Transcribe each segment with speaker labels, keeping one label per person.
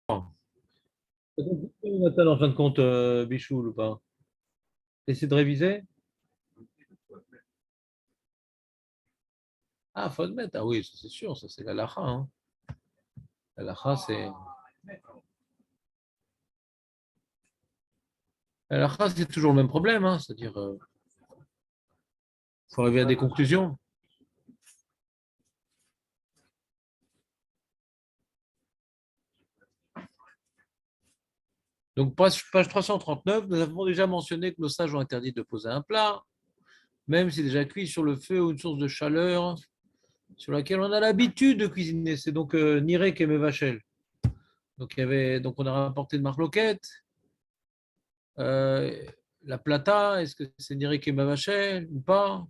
Speaker 1: Nathan, en fin de compte, Bichoul ou pas? Essaie de réviser? Ah, faut admettre. Ah oui, ça, c'est sûr, ça c'est la lacha. Hein. La lacha, c'est toujours le même problème. Hein. C'est-à-dire, faut arriver à des conclusions. Donc, page 339, nous avons déjà mentionné que nos sages ont interdit de poser un plat, même s'il est déjà cuit sur le feu ou une source de chaleur sur laquelle on a l'habitude de cuisiner. C'est donc Nirek et Mevachel. Donc, on a rapporté de Marloquette. Euh, la plata, est-ce que c'est Nirek et Mevachel ou pas?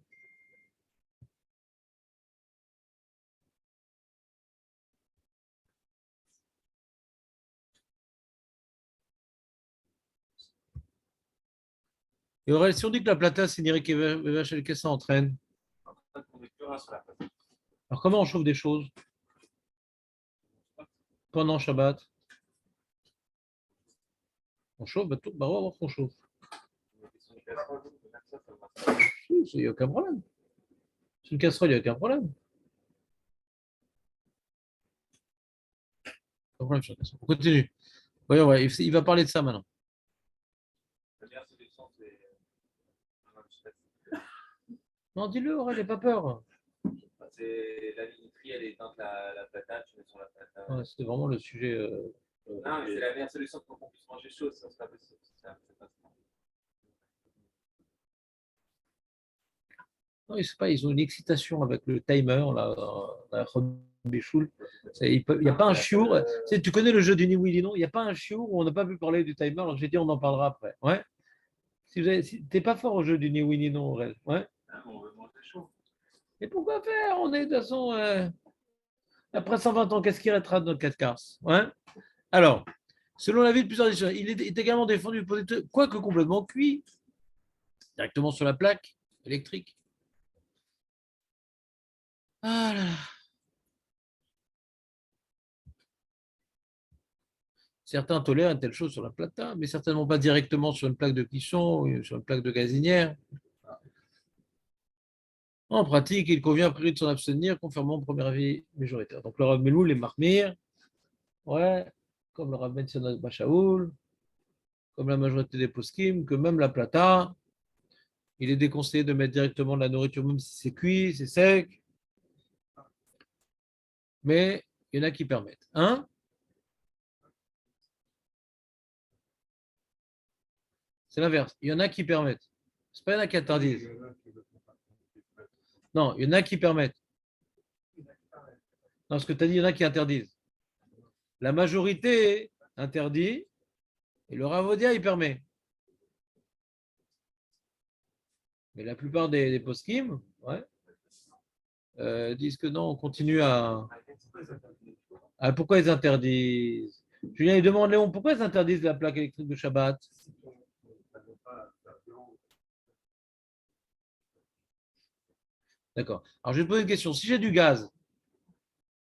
Speaker 1: Et Aurel, si on dit que la plata, c'est Nirek et Mevachel, qu'est-ce que ça entraîne? Alors, comment on chauffe des choses pendant Shabbat? On chauffe, bah, on va voir qu'on chauffe. Il n'y a aucun problème. C'est une casserole, il n'y a aucun problème. Aucun problème sur la casserole. On continue. Voyons, ouais, il va parler de ça maintenant. Non, dis-le, Aurel, n'aie pas peur.
Speaker 2: C'est la minuterie, elle éteinte la patate, tu mets sur la patate.
Speaker 1: Ouais, c'était vraiment le sujet.
Speaker 2: Non, mais c'est la meilleure solution pour qu'on puisse manger chaud, ça, c'est pas possible.
Speaker 1: Non, je sais pas, ils ont une excitation avec le timer, là, la Béchoul. Il n'y a pas un chiour. Tu connais le jeu du ni oui ni non. Il n'y a pas un chiour où on n'a pas pu parler du timer. Alors j'ai dit, on en parlera après. Ouais. Si t'es pas fort au jeu du ni oui ni non, Aurel. Ouais.
Speaker 2: Ah, on veut manger chaud.
Speaker 1: Et pourquoi faire? On est de toute façon. Après 120 ans, qu'est-ce qui restera de notre 4 quarts? Ouais. Alors, selon l'avis de plusieurs éditions, il est également défendu de poser, quoique complètement cuit, directement sur la plaque électrique. Ah là là. Certains tolèrent une telle chose sur la plata, mais certainement pas directement sur une plaque de cuisson ou sur une plaque de gazinière. En pratique, il convient à priori de s'en abstenir, conformément au premier avis majoritaire. Donc le Rav Meloul et Marmir, ouais, comme le Rav Mentionat Bachaoul, comme la majorité des poskim, que même la plata, il est déconseillé de mettre directement de la nourriture, même si c'est cuit, c'est sec, mais il y en a qui permettent. Hein? C'est l'inverse. Il y en a qui permettent. C'est pas il y en a qui interdisent. Non, il y en a qui permettent. Non, ce que tu as dit, il y en a qui interdisent. La majorité interdit et le Ravodia, il permet. Mais la plupart des poskim, ouais, disent que non, on continue à. Ah, pourquoi ils interdisent? Julien, il demande Léon, pourquoi ils interdisent la plaque électrique de Shabbat? D'accord. Alors, je vais te poser une question. Si j'ai du gaz,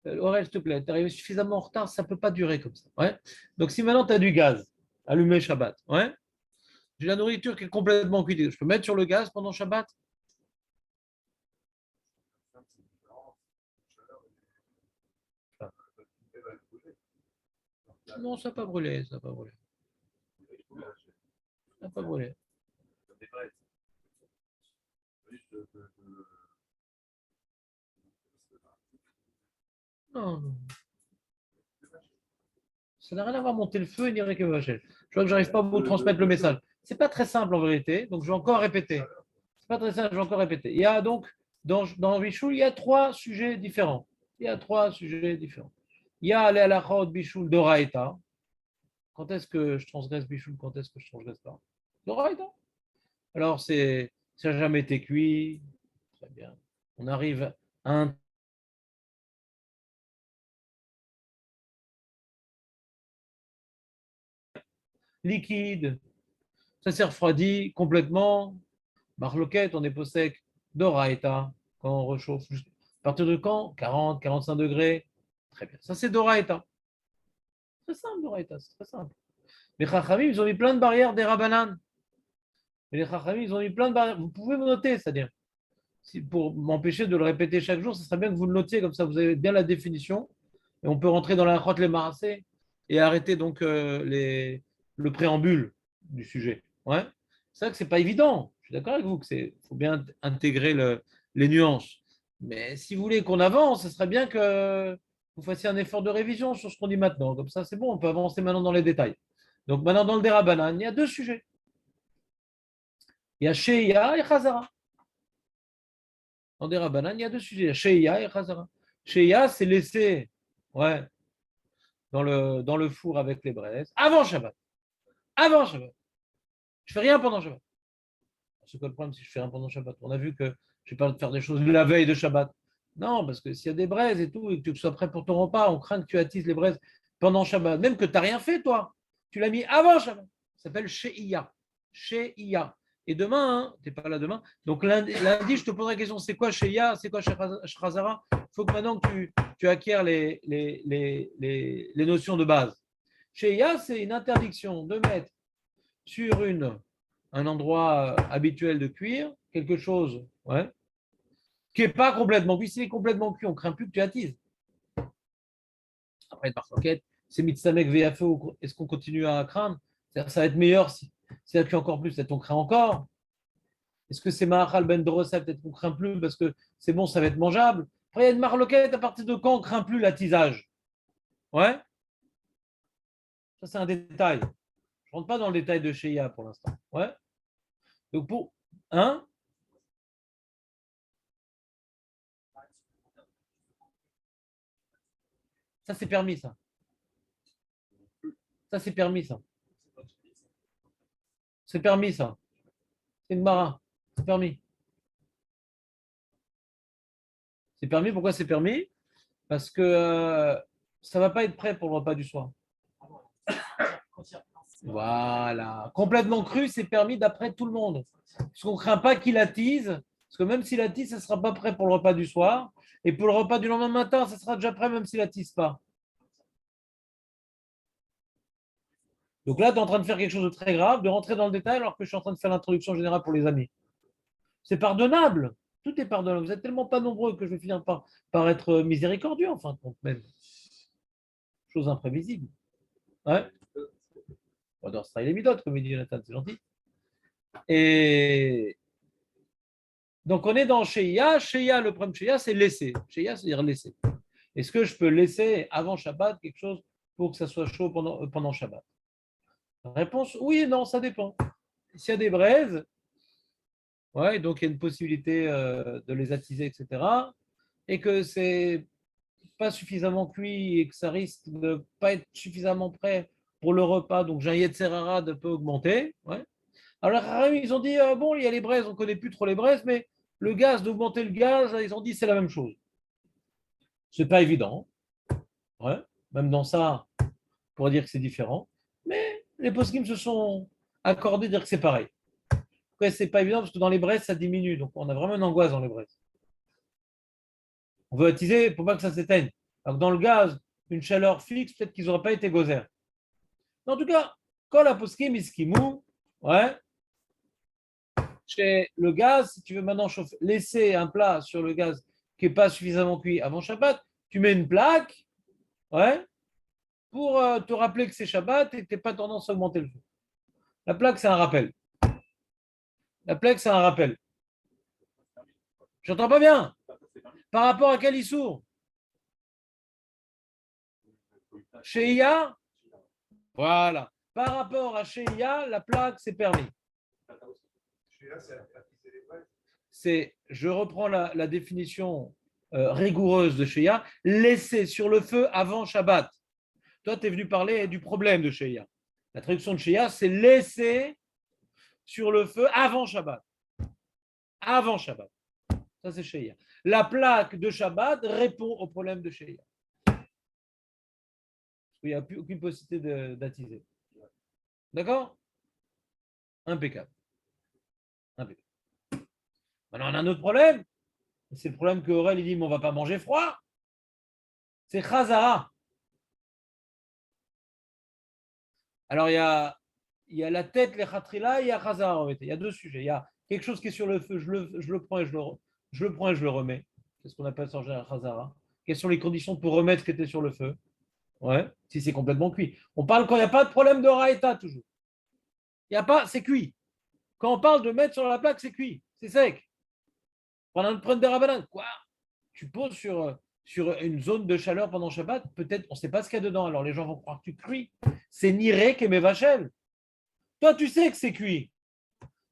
Speaker 1: Aurel, s'il te plaît, tu es arrivé suffisamment en retard, ça ne peut pas durer comme ça. Ouais. Donc, si maintenant tu as du gaz allumé Shabbat, ouais, j'ai la nourriture qui est complètement cuite, je peux mettre sur le gaz pendant Shabbat? Non, ça n'a pas brûlé, ça n'a pas brûlé. Ça n'a pas brûlé. Non, non. Ça n'a rien à voir monter le feu et ni récupérer. Je vois que j'arrive pas à vous transmettre le message. C'est pas très simple en vérité, donc je vais encore répéter. C'est pas très simple, je vais encore répéter. Il y a donc dans Bichoul, il y a trois sujets différents. Il y a trois sujets différents. Il y a les halachot Bichoul d'Oraïta. Quand est-ce que je transgresse Bichoul? Quand est-ce que je transgresse pas? D'Oraïta. Alors ça n'a jamais été cuit. Très bien. On arrive à un liquide. Ça s'est refroidi complètement. Marloquette, on est possèque d'Oraïta quand on rechauffe. À partir de quand? 40, 45 degrés. Très bien. Ça, c'est d'Oraïta. Très simple, Doraïta, c'est très simple. Les Chachamim, ils ont mis plein de barrières des Rabbanan. Et les Chachamim, ils ont mis plein de barrières. Vous pouvez vous noter, c'est-à-dire, pour m'empêcher de le répéter chaque jour, ce serait bien que vous le notiez, comme ça vous avez bien la définition. Et on peut rentrer dans la Chot les Marassé et arrêter donc le préambule du sujet. Ouais. C'est vrai que ce n'est pas évident. Je suis d'accord avec vous qu'il faut bien intégrer les nuances. Mais si vous voulez qu'on avance, ce serait bien que vous fassiez un effort de révision sur ce qu'on dit maintenant. Comme ça, c'est bon, on peut avancer maintenant dans les détails. Donc maintenant, dans le Derabanan, il y a deux sujets. Il y a Sheia et Chazara. Dans Derabanan, il y a deux sujets. Il y a Sheia et Chazara. Sheia, c'est laisser dans le four avec les braises avant Shabbat. Avant Shabbat. Je ne fais rien pendant Shabbat. C'est quoi le problème si je fais rien pendant Shabbat? On a vu que je ne vais pas faire des choses la veille de Shabbat. Non, parce que s'il y a des braises et tout, et que tu sois prêt pour ton repas, on craint que tu attises les braises pendant Shabbat. Même que tu n'as rien fait, toi. Tu l'as mis avant Shabbat. Ça s'appelle Sheia. Sheia. Et demain, tu n'es pas là demain. Donc lundi, je te poserai la question, c'est quoi Sheia? C'est quoi Shechazara? Il faut que maintenant que tu acquiers les notions de base. Sheia, c'est une interdiction de mettre sur un endroit habituel de cuire quelque chose qui n'est pas complètement cuit. Si c'est complètement cuit, on ne craint plus que tu attises. Après, par coquette, c'est mitzamek VFE, est-ce qu'on continue à craindre? Ça va être meilleur si ça cuit encore plus, peut-être on craint encore. Est-ce que c'est Mahal Ben Dorosa, peut-être qu'on craint plus parce que c'est bon, ça va être mangeable. Après, il y a une marloquette, à partir de quand on craint plus l'attisage? Ouais. Ça, c'est un détail. Je ne rentre pas dans le détail de Sheia pour l'instant. Ouais. Donc, pour. Hein? Ça, c'est permis, ça. Ça, c'est permis, ça. C'est permis, ça. C'est une marin. C'est permis. C'est permis. Pourquoi c'est permis? Parce que ça ne va pas être prêt pour le repas du soir. Voilà. Complètement cru, c'est permis d'après tout le monde. Parce qu'on ne craint pas qu'il attise. Parce que même s'il attise, ça ne sera pas prêt pour le repas du soir. Et pour le repas du lendemain matin, ça sera déjà prêt même s'il attise pas. Donc là, tu es en train de faire quelque chose de très grave, de rentrer dans le détail alors que je suis en train de faire l'introduction générale pour les amis. C'est pardonnable. Tout est pardonnable. Vous n'êtes tellement pas nombreux que je vais finir par être miséricordieux, en fin de compte, même. Chose imprévisible. Ouais. On adore ça, il est midote, comme il dit Jonathan, c'est gentil. Et donc, on est dans Sheia. Sheia, le problème de Sheia, c'est laisser. Sheia, c'est-à-dire laisser. Est-ce que je peux laisser avant Shabbat quelque chose pour que ça soit chaud pendant Shabbat? Réponse, oui et non, ça dépend. S'il y a des braises, ouais, donc il y a une possibilité de les attiser, etc. Et que c'est pas suffisamment cuit et que ça risque de ne pas être suffisamment prêt pour le repas, donc j'ai un Yetzerara de peu augmenter. Ouais. Alors, ils ont dit, bon, il y a les braises, on ne connaît plus trop les braises, mais le gaz, d'augmenter le gaz, ils ont dit c'est la même chose. C'est pas évident. Ouais. Même dans ça, on pourrait dire que c'est différent. Mais les poskim se sont accordés à dire que c'est pareil. Après, c'est pas évident parce que dans les braises, ça diminue. Donc, on a vraiment une angoisse dans les braises. On veut attiser pour pas que ça s'éteigne. Alors, dans le gaz, une chaleur fixe, peut-être qu'ils n'auraient pas été gozer. En tout cas, quand la poskim iskimou, ouais, chez le gaz, si tu veux maintenant laisser un plat sur le gaz qui n'est pas suffisamment cuit avant Shabbat, tu mets une plaque, ouais, pour te rappeler que c'est Shabbat et que tu n'as pas tendance à augmenter le feu. La plaque, c'est un rappel. La plaque, c'est un rappel. J'entends pas bien. Par rapport à quel issour? Sheia? Voilà. Par rapport à Sheia, la plaque, c'est permis. Je reprends la définition rigoureuse de Sheia, laisser sur le feu avant Shabbat. Toi, tu es venu parler du problème de Sheia. La traduction de Sheia, c'est laisser sur le feu avant Shabbat. Avant Shabbat. Ça, c'est Sheia. La plaque de Shabbat répond au problème de Sheia. Il n'y a plus aucune possibilité d'attiser. D'accord? Impeccable. Impeccable. Maintenant, on a un autre problème. C'est le problème que Aurel il dit, mais on ne va pas manger froid. C'est Chazara. Alors, il y a la tête, les khatrila, il y a khazara en vérité. Il y a deux sujets. Il y a quelque chose qui est sur le feu, je le prends et je le prends et je le remets. C'est ce qu'on appelle ça en général khazara. Quelles sont les conditions pour remettre ce qui était sur le feu? Ouais, si c'est complètement cuit. On parle quand il n'y a pas de problème de raïta, toujours. Il n'y a pas, c'est cuit. Quand on parle de mettre sur la plaque, c'est cuit, c'est sec. Pendant le prendre des rabanan, quoi? Tu poses sur une zone de chaleur pendant Shabbat, peut-être, on ne sait pas ce qu'il y a dedans. Alors les gens vont croire que tu cuis. C'est niré que mes vachel. Toi, tu sais que c'est cuit.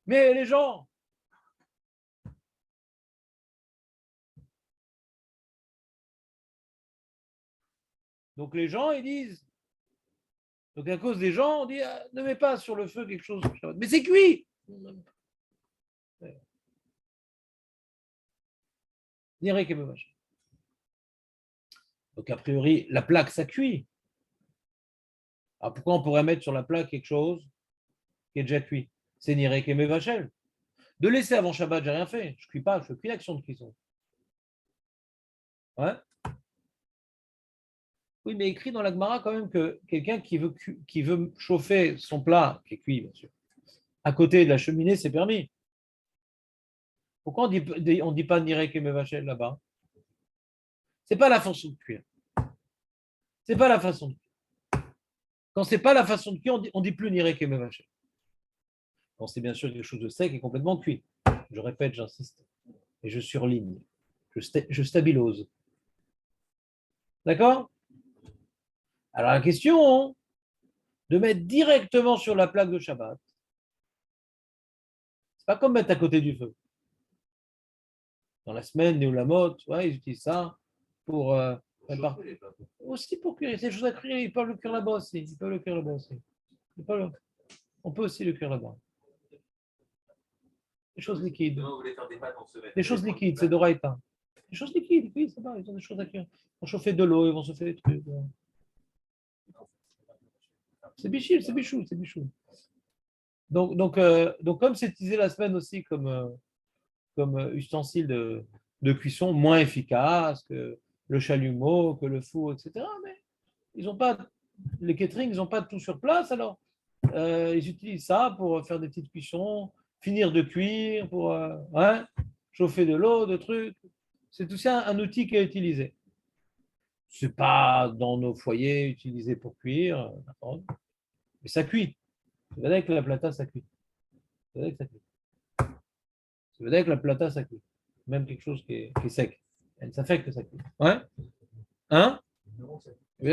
Speaker 1: Mais les gens, donc les gens, ils disent, donc à cause des gens, on dit, ah, ne mets pas sur le feu quelque chose. Mais c'est cuit. Niré que mes vachel. Donc a priori, la plaque, ça cuit. Alors pourquoi on pourrait mettre sur la plaque quelque chose qui est déjà cuit? C'est niré que mes vachel. De laisser avant Shabbat, j'ai rien fait. Je ne cuis pas, je fais qu'une action de cuisson. Ouais. Oui, mais écrit dans la Gemara quand même que quelqu'un qui veut chauffer son plat, qui est cuit, bien sûr, à côté de la cheminée, c'est permis. Pourquoi on dit pas Nirek et Mevachel là-bas? C'est pas la façon de cuire. C'est pas la façon de cuire. Quand c'est pas la façon de cuire, on dit plus Nirek et Mevachel. Quand c'est bien sûr quelque chose de sec et complètement cuit. Je répète, j'insiste. Et je surligne. Je stabilose. D'accord? Alors la question de mettre directement sur la plaque de Shabbat, c'est pas comme mettre à côté du feu. Dans la semaine, les Oulamot, ouais, ils utilisent ça pour aussi pour cuire. C'est des choses à cuire, ils peuvent le cuire là-bas aussi. Ils peuvent le cuire là-bas aussi. On peut aussi le cuire là-bas. Des choses liquides. Des choses liquides, c'est d'oraïta. Des choses liquides, oui, ça va, ils ont des choses à cuire. Ils vont chauffer de l'eau, ils vont se faire des trucs. C'est bichou, c'est bichou, c'est bichou. Donc, comme c'est utilisé la semaine aussi comme ustensile de cuisson, moins efficace que le chalumeau, que le four, etc. Mais ils n'ont pas, les catering, ils n'ont pas tout sur place, alors ils utilisent ça pour faire des petites cuissons, finir de cuire, pour chauffer de l'eau, de trucs. C'est aussi un outil qui est utilisé. Ce n'est pas dans nos foyers utilisé pour cuire, mais ça cuit. C'est vrai que la plata, ça cuit. C'est vrai que ça cuit. Ça veut dire que la plata, ça cuit. Même quelque chose qui est sec. Ça fait que ça cuit. Ouais? Hein?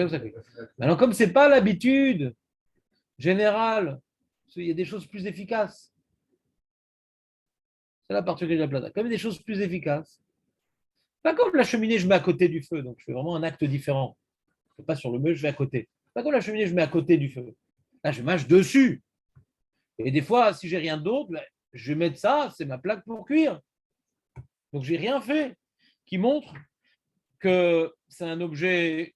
Speaker 1: Ça cuit. Alors, comme ce n'est pas l'habitude générale, il y a des choses plus efficaces. C'est la particularité de la plata. Comme il y a des choses plus efficaces. Pas comme la cheminée, je mets à côté du feu. Donc, je fais vraiment un acte différent. Je ne fais pas sur le meuble, je vais à côté. Pas comme la cheminée, je mets à côté du feu. Là, je mâche dessus. Et des fois, si j'ai rien d'autre, je vais mettre ça, c'est ma plaque pour cuire. Donc, j'ai rien fait qui montre que c'est un objet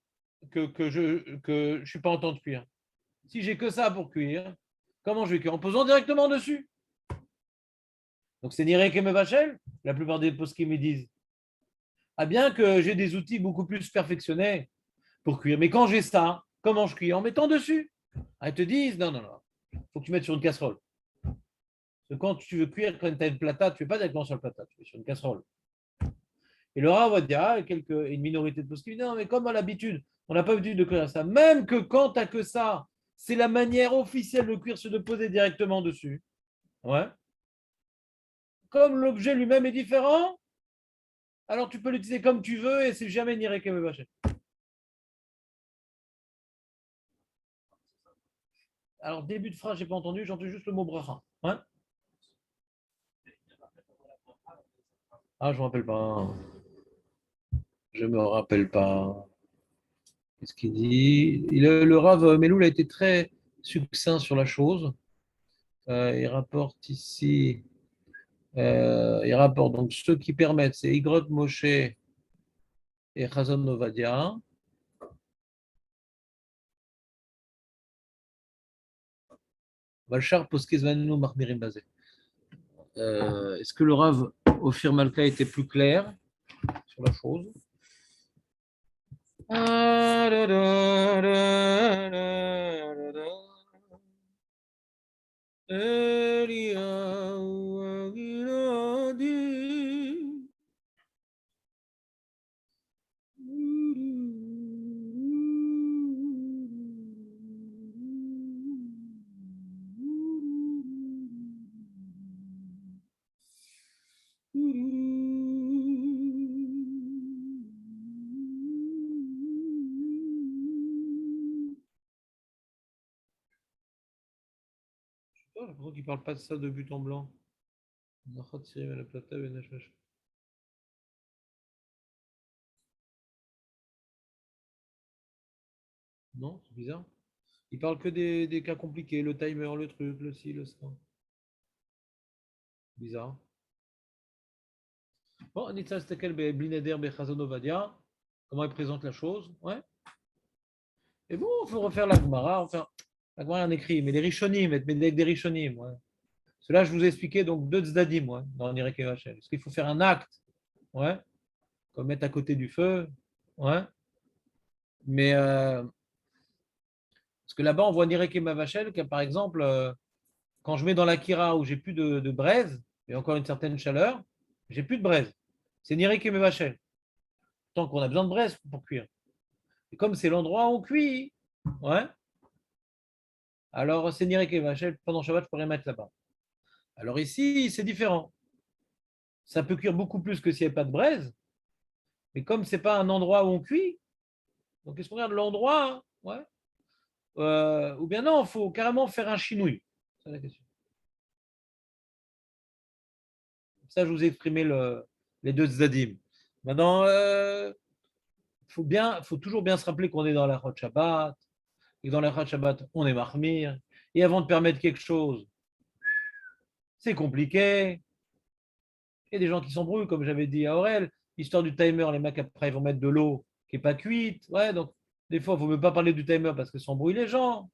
Speaker 1: que je ne suis pas en temps de cuire. Si j'ai que ça pour cuire, comment je vais cuire? En posant directement dessus. Donc c'est Nirek et Mevachel, la plupart des postes qui me disent. Ah bien que j'ai des outils beaucoup plus perfectionnés pour cuire. Mais quand j'ai ça, comment je cuis? En mettant dessus. Ah, ils te disent, non, il faut que tu mettes sur une casserole. Parce que quand tu veux cuire, quand tu as une plata, tu ne fais pas directement sur le plata, tu fais sur une casserole. Et le Rav va dire, une minorité de postes qui disent, non, mais comme à l'habitude, on n'a pas l'habitude de cuire ça. Même que quand tu n'as que ça, c'est la manière officielle de cuire, c'est de poser directement dessus. Ouais. Comme l'objet lui-même est différent, alors tu peux l'utiliser comme tu veux et c'est jamais ni Rekem Vachet. Alors, début de phrase, je n'ai pas entendu, j'entends juste le mot bracha. Ouais. Ah, je ne me rappelle pas. Je me rappelle pas. Qu'est-ce qu'il dit? Le Rav Meloul a été très succinct sur la chose. Il rapporte ici. Il rapporte donc ceux qui permettent, c'est Igrot Moshe et Chazon Novadia. Valchar Poskezvanu Mahmirim Bazé. Est-ce que le Rav Ophir Malka était plus clair sur la chose? Eliyahu Agiladi. J'ai l'impression qu'il ne parle pas de ça de but en blanc. Non, c'est bizarre. Il parle que des cas compliqués, le timer, le truc, le ci, le ça. Bizarre. Bon, Anitza, c'était quel Blinader Bechazon Ovadia? Comment il présente la chose? Ouais. Et bon, il faut refaire la Gemara. Enfin, la Gemara en écrit, mais les Rishonim, mais avec des Rishonim. Ouais. Cela, je vous ai expliqué donc deux Tzdadim ouais, dans Nirek et Vachel. Est-ce qu'il faut faire un acte? Ouais. Comme mettre à côté du feu? Ouais. Mais parce que là-bas, on voit Nirek et Vachel, que par exemple, quand je mets dans la Kira où j'ai plus de braise, et encore une certaine chaleur, j'ai plus de braise. C'est Nirek et Vachel. Tant qu'on a besoin de braise pour cuire. Et comme c'est l'endroit où on cuit, ouais, alors c'est Nirek et Vachel, pendant Shabbat, je pourrais mettre là-bas. Alors ici, c'est différent. Ça peut cuire beaucoup plus que s'il n'y avait pas de braise, mais comme ce n'est pas un endroit où on cuit, donc est-ce qu'on regarde l'endroit, hein, ouais, ou bien non, il faut carrément faire un chinouille. C'est la question. Ça, je vous ai exprimé les deux zadim. Maintenant, faut toujours bien se rappeler qu'on est dans la Chod Shabbat, et que dans la Chod Shabbat, on est mahmir, et avant de permettre quelque chose, c'est compliqué. Il y a des gens qui s'embrouillent, comme j'avais dit à Aurel. L'histoire du timer, les mecs après ils vont mettre de l'eau qui n'est pas cuite. Ouais, donc des fois, il ne faut même pas parler du timer parce que ça embrouille les gens.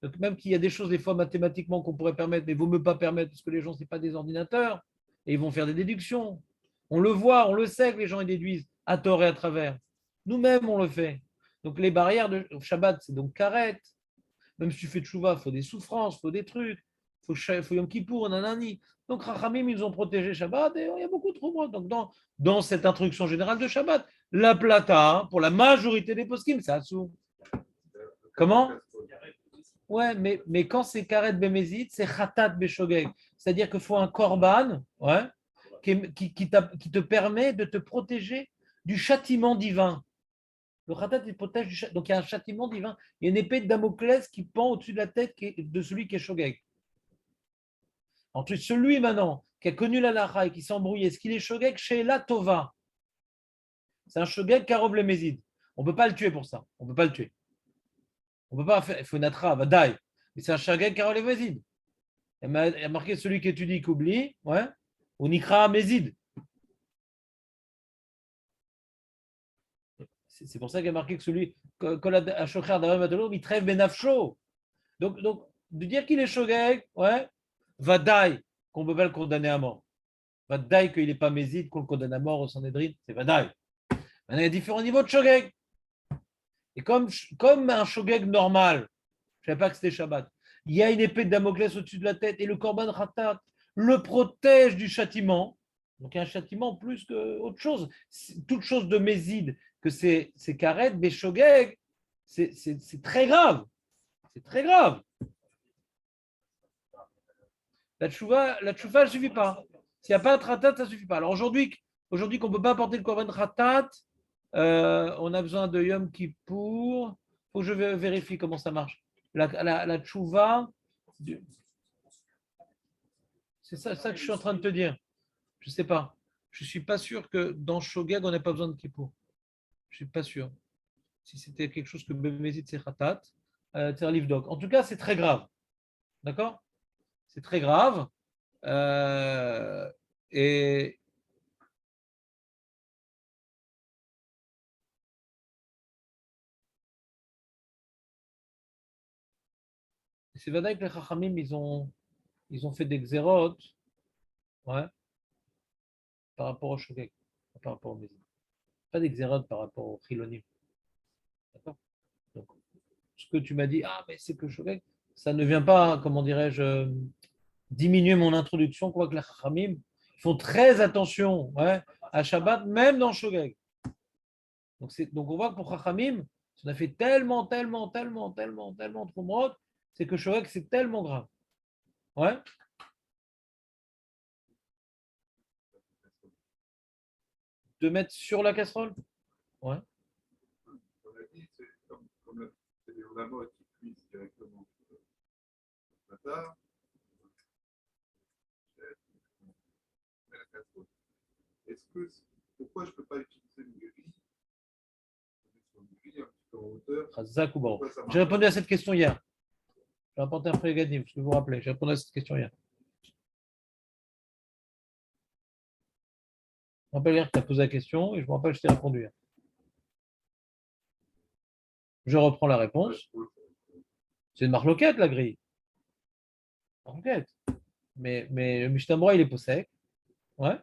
Speaker 1: Donc, même qu'il y a des choses, des fois, mathématiquement qu'on pourrait permettre, mais il ne vaut même pas permettre parce que les gens, ce n'est pas des ordinateurs. Et ils vont faire des déductions. On le voit, on le sait que les gens ils déduisent à tort et à travers. Nous-mêmes, on le fait. Donc les barrières de Shabbat, c'est donc carrette. Même si tu fais tchouva, il faut des souffrances, il faut des trucs, il faut Yom Kippour, nanani. Donc Rachamim, ils ont protégé Shabbat et il y a beaucoup de troubles. Donc dans cette introduction générale de Shabbat, la plata, hein, pour la majorité des poskim, c'est assou. Comment? Ouais, mais quand c'est karet bémézit, c'est khatat béshogeg. C'est-à-dire qu'il faut un korban ouais, qui te permet de te protéger du châtiment divin. Le khatat, il protège du châtiment. Donc il y a un châtiment divin. Il y a une épée de Damoclès qui pend au-dessus de la tête de celui qui est shogeg. Ensuite, celui maintenant qui a connu la lacha et qui s'est embrouillé, est-ce qu'il est shogeg chez la tova? C'est un shogeg karov le mézid. On ne peut pas le tuer pour ça. On ne peut pas le tuer. On peut pas faire. Il faut une atra, vadaï. Mais c'est un shogeg karov le mézid. Il y a marqué celui qui étudie, qui oublie, ouais, ou nikra mézid. C'est pour ça qu'il y a marqué que celui, il trêve benafsho. Donc, de dire qu'il est shogeg, ouais, vadaï, qu'on ne peut pas le condamner à mort. Vadaï qu'il n'est pas méside, qu'on le condamne à mort au Sanhedrin, c'est vadaï. Maintenant, il y a différents niveaux de shogeg. Et comme un shogeg normal, je ne savais pas que c'était Shabbat, il y a une épée de Damoclès au-dessus de la tête et le korban ratat le protège du châtiment. Donc, il y a un châtiment plus qu'autre chose. Toute chose de méside, que c'est karet, mais shogeg, c'est très grave. C'est très grave. La tchouva, elle ne suffit pas. S'il n'y a pas de ratat, ça ne suffit pas. Alors aujourd'hui qu'on ne peut pas apporter le korban ratat, on a besoin de Yom Kippour. Il faut que je vérifie comment ça marche. La tchouva, c'est ça que je suis en train de te dire. Je ne sais pas. Je ne suis pas sûr que dans Shogeg, on n'ait pas besoin de Kippour. Je ne suis pas sûr. Si c'était quelque chose que Bémézit, c'est ratat, c'est un livre doc. En tout cas, c'est très grave. D'accord? C'est très grave. Euh, et c'est vrai que les Chachamim, ils ont fait des xérotes ouais, par rapport au Shogeg, par rapport au Bézit. Pas des xérotes par rapport au Chilonim. D'accord? Donc, ce que tu m'as dit, ah, mais c'est que Shogeg, ça ne vient pas, comment dirais-je, diminuer mon introduction, quoique les Chachamim font très attention ouais, à Shabbat, même dans Shogeg. Donc on voit que pour Chachamim, on a fait tellement trop mode, c'est que Shogeg, c'est tellement grave. Ouais. De mettre sur la casserole. Ouais.
Speaker 3: On a dit, c'est comme c'est les Olamot qui cuisent directement sur le plateau. Est-ce que, pourquoi je ne peux pas utiliser une grille sur une grille un petit peu en hauteur?
Speaker 1: J'ai répondu à cette question hier. J'ai apporté un prégadim, parce que vous vous rappelez, j'ai répondu à cette question hier. Je me rappelle hier que tu as posé la question et je me rappelle que je t'ai répondu hier. Je reprends la réponse. C'est une marloquette, la grille. Marloquette. Mais le Mishnah il est possèque. Ouais.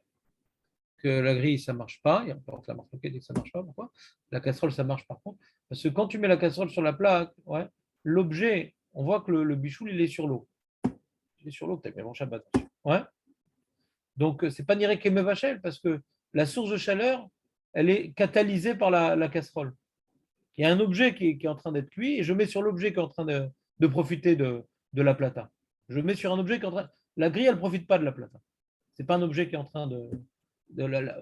Speaker 1: Que la grille, ça ne marche pas. Il y a encore la marloquette dit que ça ne marche pas. Pourquoi? La casserole, ça marche par contre. Parce que quand tu mets la casserole sur la plaque, ouais, l'objet, on voit que le bichoul, il est sur l'eau. Il est sur l'eau, tu as mis mon Shabbat. Ouais. Donc, ce n'est pas Nirek et Mevachel, parce que la source de chaleur, elle est catalysée par la casserole. Il y a un objet qui est en train d'être cuit et je mets sur l'objet qui est en train de profiter de la plata. Je mets sur un objet qui est en train. La grille, elle ne profite pas de la plata. Ce n'est pas un objet qui est en train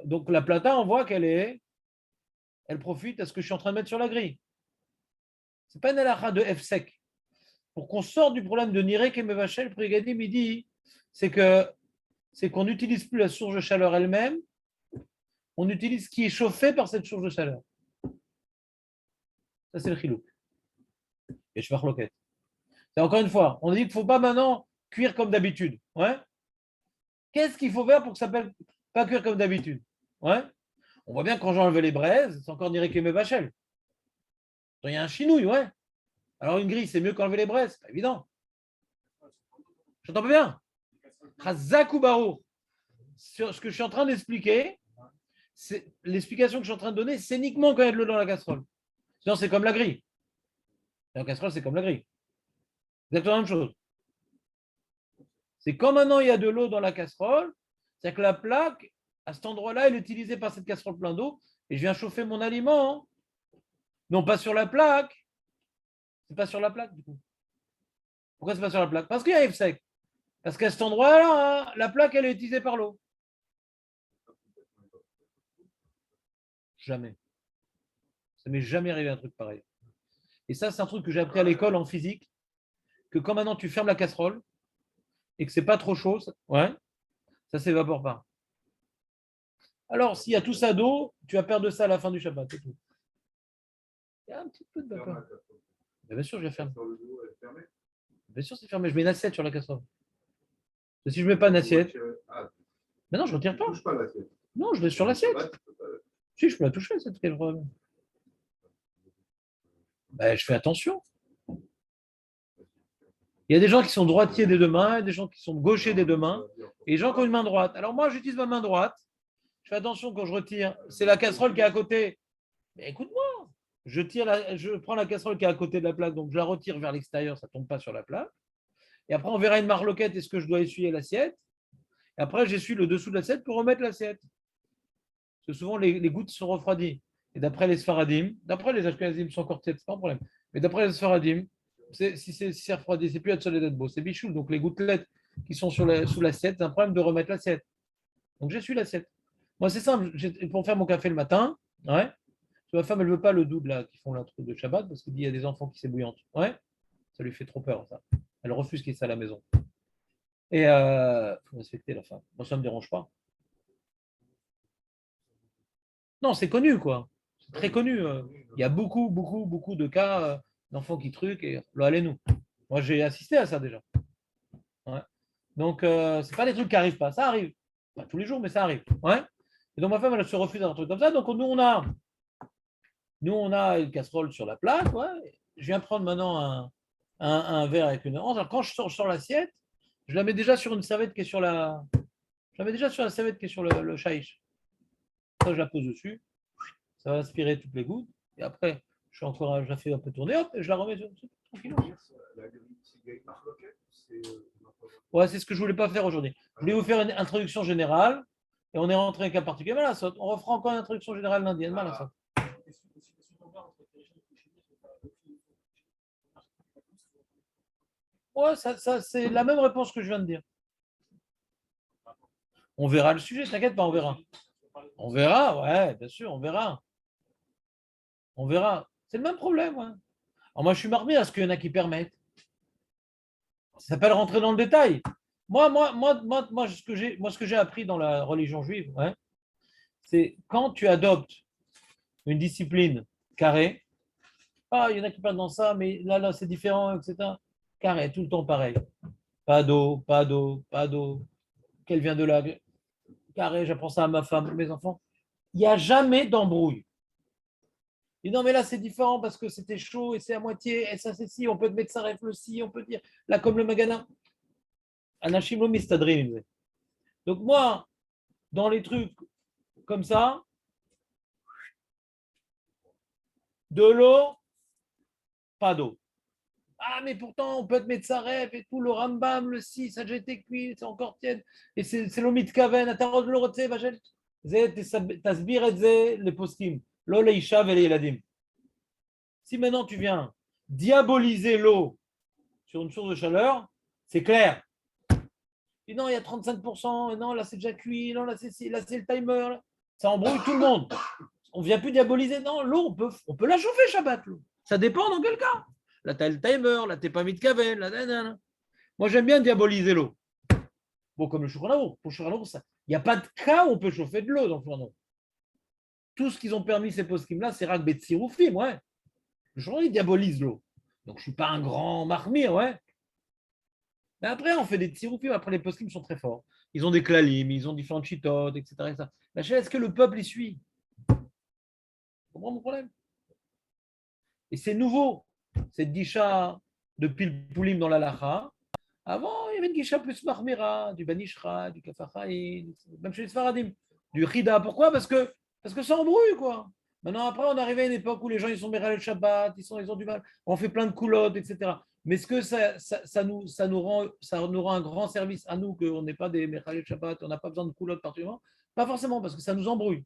Speaker 1: donc la plata, on voit elle profite à ce que je suis en train de mettre sur la grille. Ce n'est pas une halakha de F sec. Pour qu'on sorte du problème de Nirek et Mevachel, Prigadim, il dit, c'est qu'on n'utilise plus la source de chaleur elle-même, on utilise ce qui est chauffé par cette source de chaleur. Ça, c'est le chilouk. Et je fais marloquette. C'est encore une fois, on dit qu'il ne faut pas maintenant cuire comme d'habitude. Ouais. Qu'est-ce qu'il faut faire pour que ça s'appelle pas cuire comme d'habitude? Ouais. On voit bien que quand j'ai enlevé les braises, c'est encore Nirek et Mevachel. Il y a un chinouille, ouais. Alors une grille, c'est mieux qu'enlever les braises, c'est pas évident. J'entends pas bien. Chazak ou Barou. Sur ce que je suis en train d'expliquer, l'explication que je suis en train de donner, c'est uniquement quand il y a de l'eau dans la casserole. Sinon, c'est comme la grille. La casserole, c'est comme la grille. Exactement la même chose. C'est quand maintenant il y a de l'eau dans la casserole, c'est que la plaque, à cet endroit-là, elle est utilisée par cette casserole pleine d'eau, et je viens chauffer mon aliment. Non pas sur la plaque. C'est pas sur la plaque, du coup. Pourquoi c'est pas sur la plaque? Parce qu'il y a F sec. Parce qu'à cet endroit-là, hein, la plaque, elle est utilisée par l'eau. Jamais. Ça m'est jamais arrivé un truc pareil. Et ça, c'est un truc que j'ai appris à l'école en physique, que quand maintenant tu fermes la casserole et que c'est pas trop chaud, ouais, ça s'évapore pas. Alors, s'il y a tout ça d'eau, tu vas perdre ça à la fin du Shabbat, c'est tout. Il y a un petit peu de vapeur. Bien sûr, je la ferme. Bien sûr, c'est fermé. Je mets une assiette sur la casserole. Si je ne mets pas une assiette. Mais non, je ne retire pas. Non, je laisse sur l'assiette. Si, je peux la toucher, c'est quel problème? Ben, je fais attention. Il y a des gens qui sont droitiers des deux mains, et des gens qui sont gauchers des deux mains, et des gens qui ont une main droite. Alors moi, j'utilise ma main droite. Je fais attention quand je retire. C'est la casserole qui est à côté. Mais écoute-moi, je prends la casserole qui est à côté de la plaque, donc je la retire vers l'extérieur, ça ne tombe pas sur la plaque. Et après, on verra une marloquette, est-ce que je dois essuyer l'assiette? Et après, j'essuie le dessous de l'assiette pour remettre l'assiette. Parce que souvent, les gouttes sont refroidies. Et d'après les Sfaradim, d'après les Ashkenazim sont encore tièdes, c'est pas un problème. Mais d'après les Sfaradim, si c'est refroidi, c'est plus Hatzolet d'Adbo, c'est bichoul. Donc les gouttelettes qui sont sous l'assiette, c'est un problème de remettre l'assiette. Donc j'essuie l'assiette. Moi, c'est simple. Pour faire mon café le matin, ouais. Ma femme, elle ne veut pas le double là, qui font la truc de Shabbat parce qu'il dit il y a des enfants qui s'ébouillantent. Ouais, ça lui fait trop peur, ça. Elle refuse qu'il y ait ça à la maison. Et il faut respecter la femme. Moi, ça ne me dérange pas. Non, c'est connu, quoi. C'est très connu. Il y a beaucoup de cas d'enfants qui truquent et là, allez-nous. Moi, j'ai assisté à ça déjà. Ouais. Donc, c'est pas des trucs qui n'arrivent pas. Ça arrive. Pas tous les jours, mais ça arrive. Ouais. Et donc, ma femme, elle se refuse à un truc comme ça. Donc, nous, on a une casserole sur la plaque. Ouais. Je viens prendre maintenant un verre avec une orange. Alors, quand je sors l'assiette, je la mets déjà sur une serviette qui est sur la. Je la mets déjà sur la serviette qui est sur le shaïch. Ça, je la pose dessus. Ça va aspirer toutes les gouttes. Et après, je la fais un peu tourner, hop, et je la remets tranquillement. Ouais, c'est ce que je ne voulais pas faire aujourd'hui. Je voulais vous faire une introduction générale et on est rentré avec un particulier. Voilà, on refera encore une introduction générale lundi. Ouais, ça c'est la même réponse que je viens de dire. On verra le sujet, t'inquiète pas, on verra. On verra, ouais, bien sûr, on verra. On verra. C'est le même problème, ouais. Alors moi, je suis marmé à ce qu'il y en a qui permettent. Ça s'appelle rentrer dans le détail. Moi, ce que j'ai appris dans la religion juive, ouais, c'est quand tu adoptes une discipline carrée, ah, il y en a qui parlent dans ça, mais là, c'est différent, etc. Carré, tout le temps pareil. Pas d'eau, pas d'eau, pas d'eau. Qu'elle vient de là. Carré, j'apprends ça à ma femme, mes enfants. Il n'y a jamais d'embrouille. Et non, mais là, c'est différent parce que c'était chaud et c'est à moitié, et ça, c'est si, on peut te mettre ça rêve le si, on peut dire, là, comme le Magana. Anachim lo mistadrim, il disait. Donc, moi, dans les trucs comme ça, de l'eau, pas d'eau. Ah, mais pourtant, on peut te mettre ça rêve et tout, le Rambam, le si, ça a déjà été cuit, c'est encore tiède. Et c'est l'omit kaven, atarot le rotse, vachel. Tasbir et zé, les poskim. L'eau, les ishav et les yeladim. Si maintenant tu viens diaboliser l'eau sur une source de chaleur, c'est clair. Et non, il y a 35%, et non, là c'est déjà cuit, non, là c'est le timer. Là. Ça embrouille tout le monde. On ne vient plus diaboliser. Non, l'eau, on peut la chauffer Shabbat. L'eau. Ça dépend dans quel cas. Là, tu as le timer, là, tu n'es pas mis de caverne. Là. Moi, j'aime bien diaboliser l'eau. Bon, comme le Shulchan pour le ça. Il n'y a pas de cas où on peut chauffer de l'eau dans le Shulchan. Tout ce qu'ils ont permis, ces poskim-là, c'est Rak Betsiroufim, ouais. Le Shulchan, il diabolise l'eau. Donc, je ne suis pas un grand marmire, ouais. Mais après, on fait des tsiroufim. Après, les poskim sont très forts. Ils ont des klalim, ils ont différentes chitotes, etc. La chaîne, est-ce que le peuple y suit? Tu comprends mon problème? Et c'est nouveau, cette guicha de Pilpoulim dans la Lacha. Avant, il y avait une guicha plus marmira, du Banishra, du Kafachaï, même chez les Sfaradim, du Rida. Pourquoi? Parce que ça embrouille, quoi. Maintenant, après, on est arrivé à une époque où les gens ils sont Merel Shabbat, ils ont du mal, on fait plein de coulottes, etc. Mais est-ce que ça nous rend un grand service à nous, qu'on n'est pas des Merel Shabbat, on n'a pas besoin de coulottes particulièrement? Pas forcément, parce que ça nous embrouille.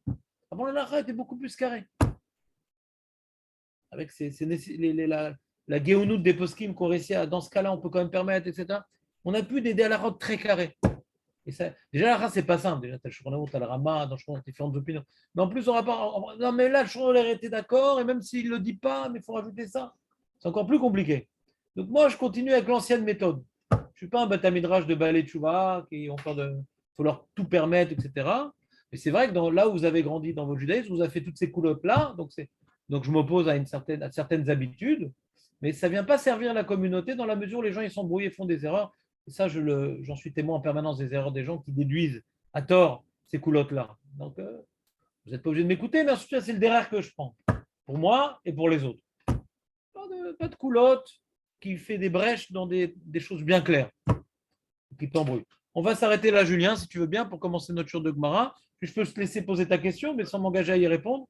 Speaker 1: Avant, la Lacha était beaucoup plus carré. Avec la géonoute des poskim qu'on réussit à, dans ce cas-là, on peut quand même permettre, etc. On a pu des la route très carré. Et ça, déjà, la race, c'est pas simple. Déjà, tu as le Shurnaout, tu as le Rama, dans le différentes opinions. Mais en plus, on rapport. Non, mais là, le Shurnaout était d'accord, et même s'il ne le dit pas, mais il faut rajouter ça. C'est encore plus compliqué. Donc, moi, je continue avec l'ancienne méthode. Je ne suis pas un batamidrage de balai Tchouva, qui ont peur de. Il faut leur tout permettre, etc. Mais c'est vrai que là où vous avez grandi dans votre judaïsme, vous avez fait toutes ces coulottes-là. Donc, je m'oppose à certaines habitudes, mais ça ne vient pas servir la communauté dans la mesure où les gens ils s'embrouillent et font des erreurs. Et ça, j'en suis témoin en permanence des erreurs des gens qui déduisent à tort ces coulottes-là. Donc, vous n'êtes pas obligé de m'écouter, mais ensuite, c'est le derrière que je prends, pour moi et pour les autres. Pas de coulotte qui fait des brèches dans des choses bien claires, qui t'embrouillent. On va s'arrêter là, Julien, si tu veux bien, pour commencer notre jour de Gemara. Puis je peux te laisser poser ta question, mais sans m'engager à y répondre.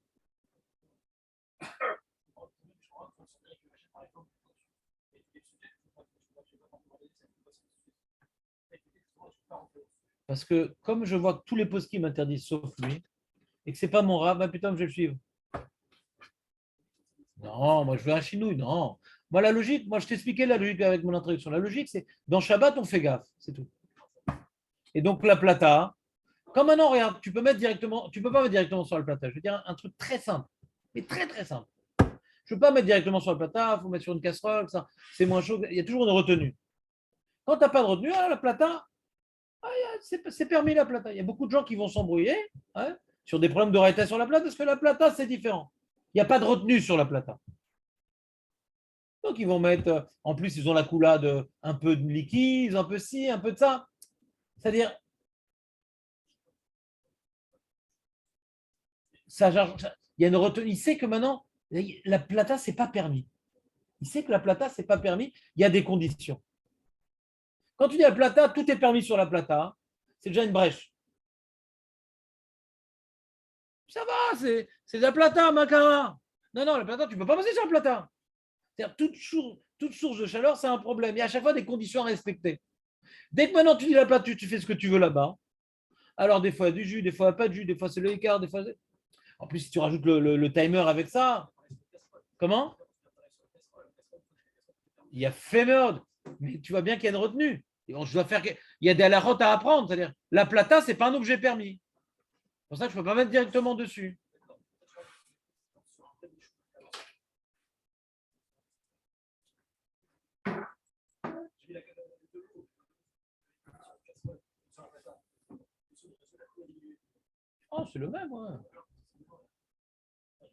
Speaker 1: Parce que comme je vois que tous les poskim m'interdisent sauf lui, et que c'est pas mon rab, bah putain, je vais le suivre. Non, moi je veux un chinouille, non. Moi la logique, moi je t'expliquais la logique avec mon introduction. La logique, c'est dans Shabbat, on fait gaffe, c'est tout. Et donc la plata, comme maintenant, regarde, tu peux pas mettre directement sur la plata. Je veux dire un truc très simple, mais très très simple. Je ne peux pas mettre directement sur la plata, il faut mettre sur une casserole, ça, c'est moins chaud. Il y a toujours une retenue. Quand tu n'as pas de retenue, la plata, c'est permis la plata. Il y a beaucoup de gens qui vont s'embrouiller sur des problèmes de raïta sur la plata, parce que la plata, c'est différent. Il n'y a pas de retenue sur la plata. Donc, ils vont mettre, en plus, ils ont la coulade un peu de liquide, un peu ci, un peu de ça. C'est-à-dire, il y a une retenue. Il sait que maintenant, la plata, ce n'est pas permis. Il sait que la plata, ce n'est pas permis. Il y a des conditions. Quand tu dis la plata, tout est permis sur la plata. C'est déjà une brèche. Ça va, c'est de la plata, Macara. Non, la plata, tu ne peux pas passer sur la plata. C'est-à-dire, toute source de chaleur, c'est un problème. Il y a à chaque fois des conditions à respecter. Dès que maintenant tu dis la plata, tu fais ce que tu veux là-bas. Alors, des fois, il y a du jus, des fois, pas de jus, des fois, c'est le écart, des fois. En plus, si tu rajoutes le timer avec ça, comment? Il y a Femeod, mais tu vois bien qu'il y a une retenue. Et bon, je dois faire. Il y a des halakhot à apprendre, c'est-à-dire la plata, ce n'est pas un objet permis. C'est pour ça que je ne peux pas mettre directement dessus. Oh, c'est le même, ouais.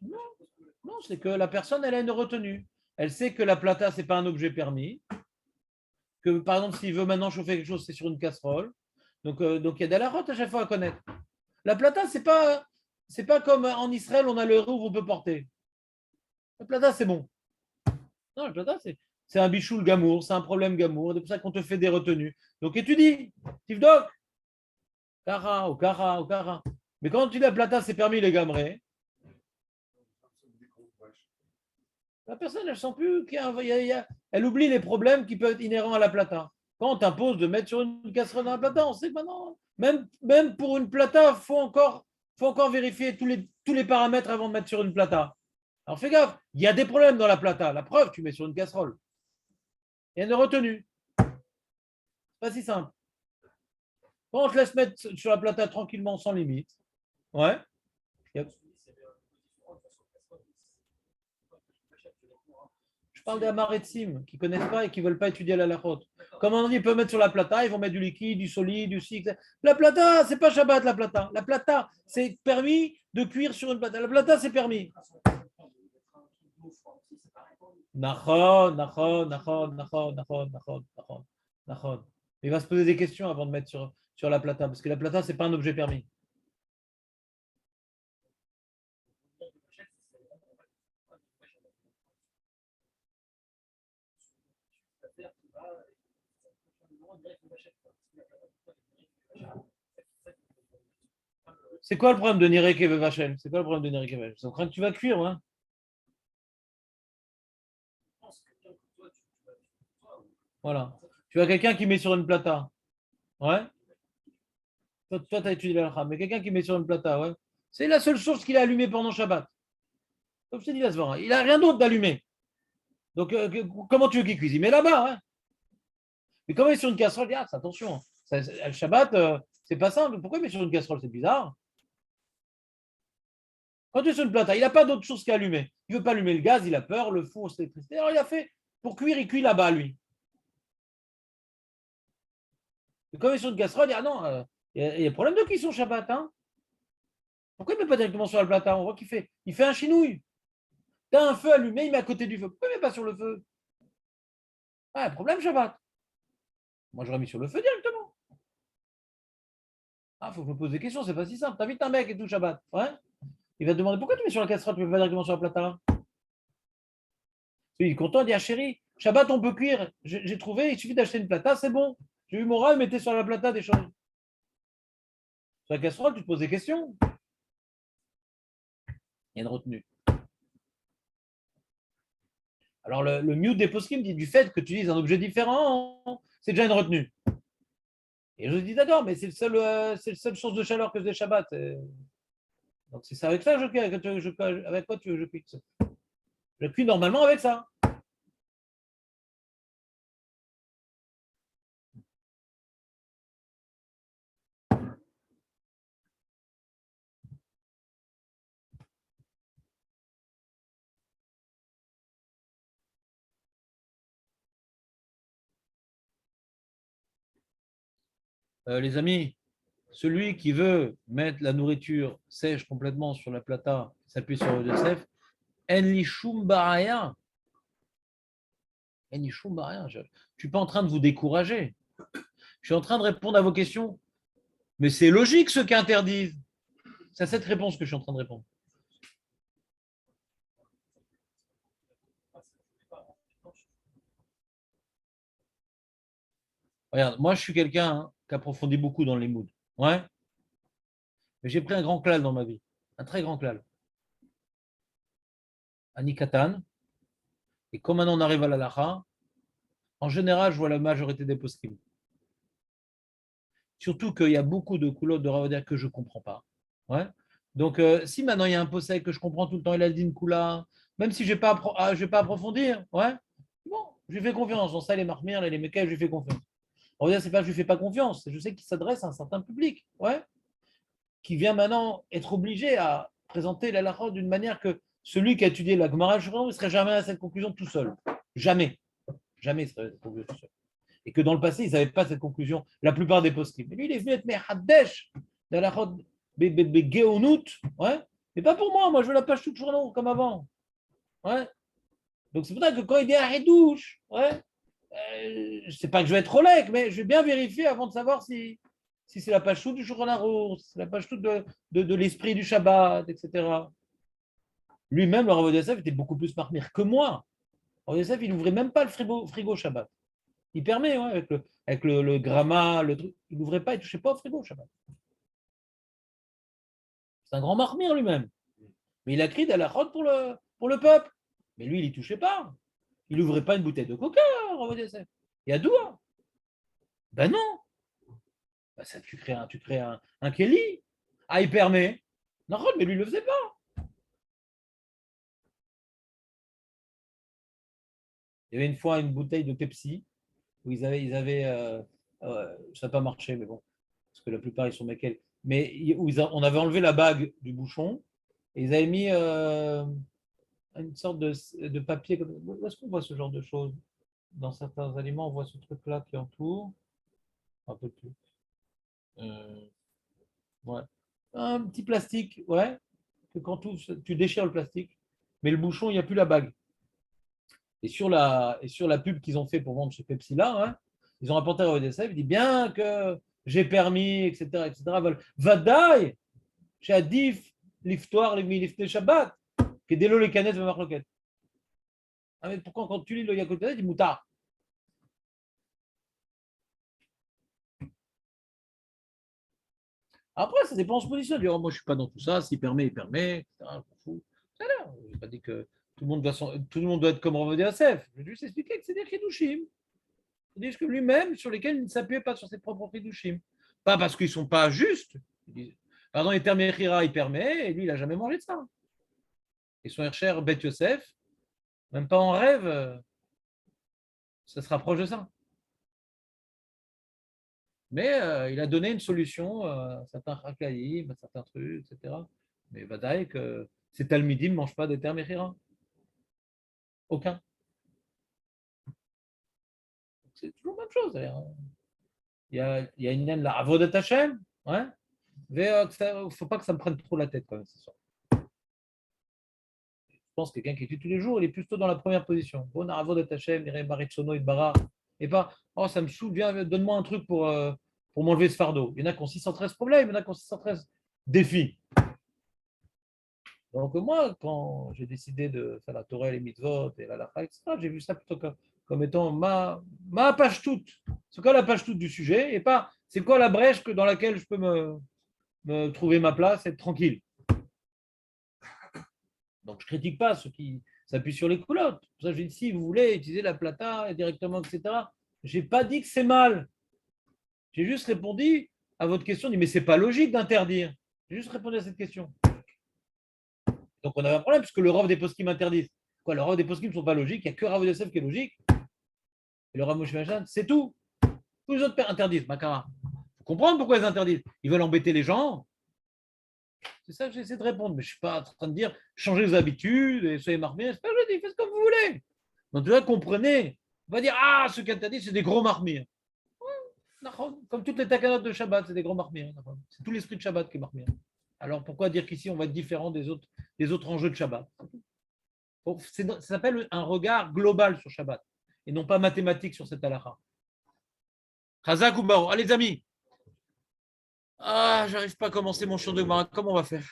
Speaker 1: Non, non, c'est que la personne, elle a une retenue. Elle sait que la plata, ce n'est pas un objet permis. Que par exemple, s'il veut maintenant chauffer quelque chose, c'est sur une casserole. Donc il y a des halakhot à chaque fois à connaître. La plata, c'est pas comme en Israël, on a le rouvre, on peut porter. La plata, c'est bon. Non, la plata, c'est un bichoul gamour, c'est un problème gamour. C'est pour ça qu'on te fait des retenues. Donc étudie, tivdok, kara, ou kara, ou kara. Mais quand tu dis la plata, c'est permis les gamerés, la personne, elle sent plus elle oublie les problèmes qui peuvent être inhérents à la plata. Quand on t'impose de mettre sur une casserole dans la plata, on sait que maintenant, même pour une plata, faut encore vérifier tous les paramètres avant de mettre sur une plata. Alors fais gaffe, il y a des problèmes dans la plata. La preuve, tu mets sur une casserole. Il y a une retenue. Pas si simple. Quand on te laisse mettre sur la plata tranquillement, sans limite, ouais. Je parle des Amaretsim qui ne connaissent pas et qui ne veulent pas étudier la halachot. Comme on dit, ils peuvent mettre sur la plata, ils vont mettre du liquide, du solide, du cycle. La plata, c'est pas Shabbat, la plata. La plata, c'est permis de cuire sur une plata. La plata, c'est permis. Nachon, nachon, nachon, nachon, nachon, nachon, nachon, nachon. Il va se poser des questions avant de mettre sur la plata, parce que la plata, ce n'est pas un objet permis. C'est quoi le problème de Nirek et Vachel? C'est quoi le problème de Nirek et Vachel? C'est en train que tu vas cuire, hein? Voilà. Tu as quelqu'un qui met sur une plata. Ouais. Toi, tu as étudié l'alcha, mais quelqu'un qui met sur une plata, ouais. C'est la seule source qu'il a allumée pendant Shabbat. Comme je t'ai dit, là, il n'a rien d'autre d'allumé. Donc, comment tu veux qu'il cuisine? Mais là-bas, hein. Mais quand il est sur une casserole, il dit, attention, le Shabbat, c'est pas simple. Pourquoi il met sur une casserole? C'est bizarre. Quand tu es sur une plata, il n'a pas d'autre chose qu'à allumer. Il ne veut pas allumer le gaz, il a peur, le four, c'est l'électricité. Alors, il a fait, pour cuire, il cuit là-bas, lui. Et quand il est sur une casserole, il dit, non, il y a problème de cuisson Shabbat, hein. Pourquoi il ne met pas directement sur la plata? On voit il fait un chinouille. Tu as un feu allumé, il met à côté du feu. Pourquoi il ne met pas sur le feu? Ah, problème Shabbat. Moi, j'aurais mis sur le feu directement. Ah, il faut que je me pose des questions, c'est pas si simple. T'invites un mec et tout Shabbat. Ouais. Il va te demander pourquoi tu mets sur la casserole, tu ne mets pas directement sur la plata. Il est content, il dit, ah chérie, Shabbat, on peut cuire. J'ai trouvé, il suffit d'acheter une plata, c'est bon. J'ai eu mon rat, mettez sur la plata des choses. Sur la casserole, tu te poses des questions. Il y a une retenue. Alors, le mute des poskim dit du fait que tu utilises un objet différent, c'est déjà une retenue. Et je dis d'accord, mais c'est le seule source de chaleur que j'ai Shabbat. Donc, c'est ça avec ça avec quoi tu veux que je cuis? Je cuis normalement avec ça. Les amis, celui qui veut mettre la nourriture sèche complètement sur la plata, s'appuie sur le Yosef, en li shum baraya. En li shum baraya. Je ne suis pas en train de vous décourager. Je suis en train de répondre à vos questions. Mais c'est logique ceux qui interdisent. C'est à cette réponse que je suis en train de répondre. Regarde, moi je suis quelqu'un qui approfondit beaucoup dans les moods. Ouais. Mais j'ai pris un grand klal dans ma vie. Un très grand klal. Anikatan. Et comme maintenant on arrive à la lacha, en général, je vois la majorité des poskim. Surtout qu'il y a beaucoup de coulottes de Ravodia que je ne comprends pas. Ouais. Donc, si maintenant il y a un possède que je comprends tout le temps, il a dit une coula, même si je ne vais pas approfondir, ouais, bon, je lui fais confiance. Dans ça, les marmires, les mécanes, je lui fais confiance. Ravodia, c'est pas que je lui fais pas confiance, je sais qu'il s'adresse à un certain public, ouais, qui vient maintenant être obligé à présenter la halakha d'une manière que celui qui a étudié la Gemara, il ne serait jamais à cette conclusion tout seul. Jamais. Jamais il serait à cette conclusion tout seul. Et que dans le passé, ils n'avaient pas cette conclusion, la plupart des postes. Mais lui, il est venu être Mehaddesh, d'Alachot Géonout, ouais, mais pas pour moi, moi je veux la page toute journée comme avant. Ouais. Donc c'est pour ça que quand il dit un Hedouche, ouais, je ne sais pas que je vais être Rolek, mais je vais bien vérifier avant de savoir si c'est la page toute du Shulchan si c'est la page toute de l'esprit du Shabbat, etc. Lui-même, le Rav Yosef était beaucoup plus marmire que moi. Le Rav Yosef, il n'ouvrait même pas le frigo Shabbat. Il permet, ouais, avec le gramma, le truc. Il n'ouvrait pas, il ne touchait pas au frigo Shabbat. C'est un grand marmire lui-même. Mais il a crié d'Alachot pour le peuple. Mais lui, il n'y touchait pas. Il n'ouvrait pas une bouteille de coca, Rav Yosef. Il y a doigt. Ben non. Ben ça, tu crées un Kelly. Ah, il permet. Non, mais lui, il ne le faisait pas. Il y avait une fois une bouteille de Pepsi où ça n'a pas marché, mais bon, parce que la plupart ils sont mécaniques. Mais où on avait enlevé la bague du bouchon et ils avaient mis une sorte de papier. Où est-ce qu'on voit ce genre de choses? Dans certains aliments, on voit ce truc-là qui entoure. Un peu plus. Ouais. Un petit plastique, ouais, que quand tu déchires le plastique, mais le bouchon, il n'y a plus la bague. Et sur la pub qu'ils ont fait pour vendre chez Pepsi là, hein, ils ont rapporté à ODSF, il dit bien que j'ai permis, etc., etc. Vadaï, chez Adif, l'iftoire, les milifte Shabbat, qui est délo les canettes de marloquette. Ah, mais pourquoi quand tu lis le Yakotet, il dit moutard. Après, ça dépend de se positionner. Oh, moi, je ne suis pas dans tout ça. S'il permet, il permet, etc. Je n'ai pas dit que tout le monde doit être comme Rav Yosef. Je vais juste expliquer que c'est des Chidushim. C'est-à-dire que lui-même, sur lesquels il ne s'appuyait pas sur ses propres Chidushim. Pas parce qu'ils ne sont pas justes. Pardon, les termes Echira, il permet, et lui, il n'a jamais mangé de ça. Et son Hercher, Bet Yosef, même pas en rêve, ça se rapproche de ça. Mais il a donné une solution à certains Chakaïm, à certains trucs, etc. Mais Vadaï, que ces Talmidim ne mangent pas des termes Echira. Aucun. C'est toujours la même chose, d'ailleurs. Il y a une naine, la Avodat Hashem, ouais. Mais il ne faut pas que ça me prenne trop la tête, quand même, c'est ça. Je pense que quelqu'un qui étudie tous les jours, il est plutôt dans la première position. Bon, Avodat Hashem, Baritsono, Idbara. Et pas, oh, ça me saoule, viens, donne-moi un truc pour m'enlever ce fardeau. Il y en a qui ont 613 problèmes, il y en a qui ont 613 défis. Donc, moi, quand j'ai décidé de faire la Torah, les mitzvot et la lacha, etc., j'ai vu ça plutôt comme étant ma page toute. C'est quoi la page toute du sujet et pas c'est quoi la brèche dans laquelle je peux me trouver ma place et être tranquille. Donc, je ne critique pas ceux qui s'appuient sur les culottes. Pour ça, j'ai dit, si vous voulez utiliser la plata directement, etc., je n'ai pas dit que c'est mal. J'ai juste répondu à votre question, dit, mais ce n'est pas logique d'interdire. J'ai juste répondu à cette question. Donc, on avait un problème, puisque le Rav des poskim m'interdisent. Quoi, le Rav des poskim ne sont pas logiques, il n'y a que Rav Yosef qui est logique. Et le Rav Moshe Machan, c'est tout. Tous les autres interdisent, Makara. Il faut comprendre pourquoi ils interdisent. Ils veulent embêter les gens. C'est ça que j'essaie de répondre. Mais je ne suis pas en train de dire changez vos habitudes et soyez marmiers. C'est pas que je dis, faites comme vous voulez. Donc, tu vois, comprenez. On va dire, ah, ceux qui interdisent, c'est des gros marmirs. Comme toutes les takanotes de Shabbat, c'est des gros marmirs. C'est tout l'esprit de Shabbat qui est marmir. Alors pourquoi dire qu'ici on va être différent des autres enjeux de Shabbat? Ça s'appelle un regard global sur Shabbat et non pas mathématique sur cette halakha. Chazak ou Baro. Allez les amis. Ah, j'arrive pas à commencer mon chant de Gemara. Comment on va faire?